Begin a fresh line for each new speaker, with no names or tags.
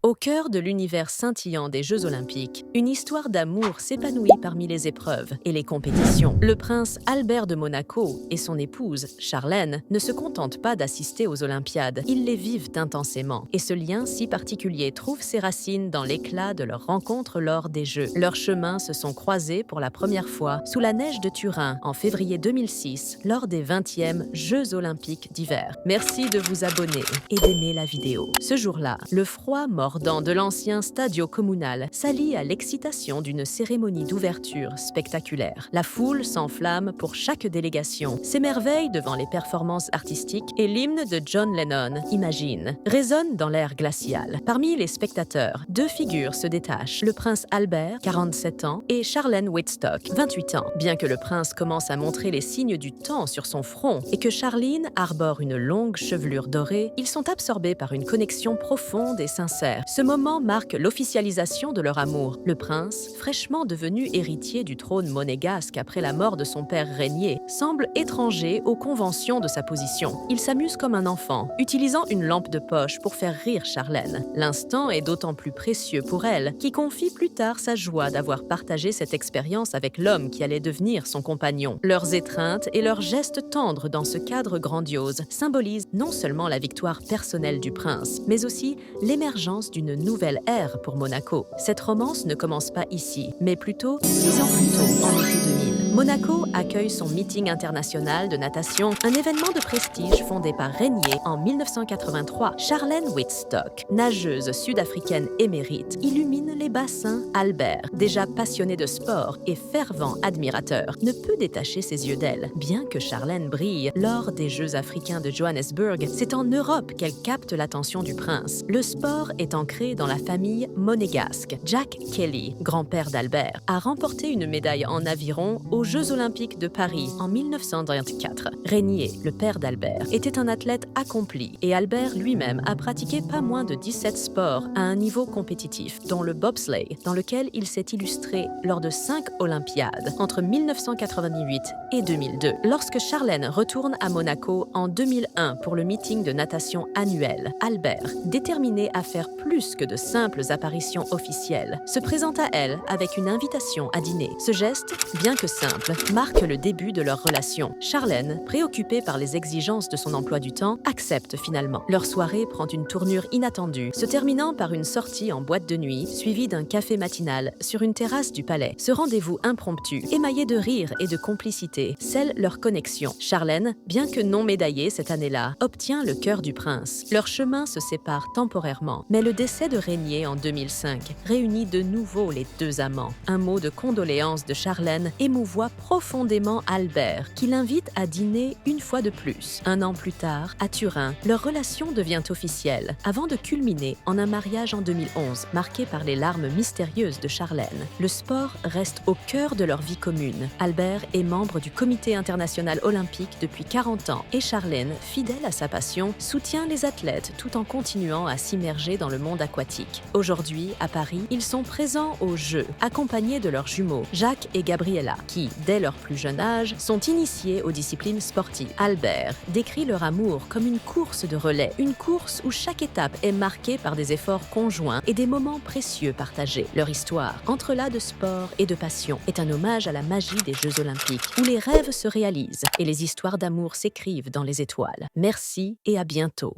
Au cœur de l'univers scintillant des Jeux Olympiques, une histoire d'amour s'épanouit parmi les épreuves et les compétitions. Le prince Albert de Monaco et son épouse, Charlène, ne se contentent pas d'assister aux Olympiades, ils les vivent intensément. Et ce lien si particulier trouve ses racines dans l'éclat de leur rencontre lors des Jeux. Leurs chemins se sont croisés pour la première fois sous la neige de Turin en février 2006, lors des 20e Jeux Olympiques d'hiver. Merci de vous abonner et d'aimer la vidéo. Ce jour-là, le froid mordant de l'ancien Stadio Comunale s'allie à l'excitation d'une cérémonie d'ouverture spectaculaire. La foule s'enflamme pour chaque délégation, s'émerveille devant les performances artistiques et l'hymne de John Lennon, Imagine, résonne dans l'air glacial. Parmi les spectateurs, deux figures se détachent, le prince Albert, 47 ans, et Charlène Wittstock, 28 ans. Bien que le prince commence à montrer les signes du temps sur son front et que Charline arbore une longue chevelure dorée, ils sont absorbés par une connexion profonde et sincère. Ce moment marque l'officialisation de leur amour. Le prince, fraîchement devenu héritier du trône monégasque après la mort de son père régnier, semble étranger aux conventions de sa position. Il s'amuse comme un enfant, utilisant une lampe de poche pour faire rire Charlène. L'instant est d'autant plus précieux pour elle, qui confie plus tard sa joie d'avoir partagé cette expérience avec l'homme qui allait devenir son compagnon. Leurs étreintes et leurs gestes tendres dans ce cadre grandiose symbolisent non seulement la victoire personnelle du prince, mais aussi l'émergence d'une nouvelle ère pour Monaco. Cette romance ne commence pas ici, mais plutôt 6 ans plus tôt, en été 2000. Monaco accueille son meeting international de natation, un événement de prestige fondé par Régnier en 1983. Charlène Wittstock, nageuse sud-africaine émérite, illumine les bassins. Albert, déjà passionné de sport et fervent admirateur, ne peut détacher ses yeux d'elle. Bien que Charlène brille lors des Jeux africains de Johannesburg, c'est en Europe qu'elle capte l'attention du prince. Le sport est ancré dans la famille monégasque. Jack Kelly, grand-père d'Albert, a remporté une médaille en aviron aux Jeux Olympiques de Paris en 1924. Régnier, le père d'Albert, était un athlète accompli et Albert lui-même a pratiqué pas moins de 17 sports à un niveau compétitif, dont le bobsleigh, dans lequel il s'est illustré lors de 5 Olympiades entre 1998 et 2002. Lorsque Charlène retourne à Monaco en 2001 pour le meeting de natation annuel, Albert, déterminé à faire plus que de simples apparitions officielles, se présente à elle avec une invitation à dîner. Ce geste, bien que simple, marque le début de leur relation. Charlène, préoccupée par les exigences de son emploi du temps, accepte finalement. Leur soirée prend une tournure inattendue, se terminant par une sortie en boîte de nuit, suivie d'un café matinal sur une terrasse du palais. Ce rendez-vous impromptu, émaillé de rire et de complicité, scelle leur connexion. Charlène, bien que non médaillée cette année-là, obtient le cœur du prince. Leurs chemins se séparent temporairement, mais le décès de Régnier en 2005 réunit de nouveau les deux amants. Un mot de condoléances de Charlène émouvoit profondément Albert, qui l'invite à dîner une fois de plus. Un an plus tard, à Turin, leur relation devient officielle, avant de culminer en un mariage en 2011, marqué par les larmes mystérieuses de Charlène. Le sport reste au cœur de leur vie commune. Albert est membre du Comité international olympique depuis 40 ans et Charlène, fidèle à sa passion, soutient les athlètes tout en continuant à s'immerger dans le monde aquatique. Aujourd'hui, à Paris, ils sont présents aux Jeux, accompagnés de leurs jumeaux, Jacques et Gabriella, qui, dès leur plus jeune âge, sont initiés aux disciplines sportives. Albert décrit leur amour comme une course de relais, une course où chaque étape est marquée par des efforts conjoints et des moments précieux partagés. Leur histoire, entrelac de sport et de passion, est un hommage à la magie des Jeux Olympiques, où les rêves se réalisent et les histoires d'amour s'écrivent dans les étoiles. Merci et à bientôt.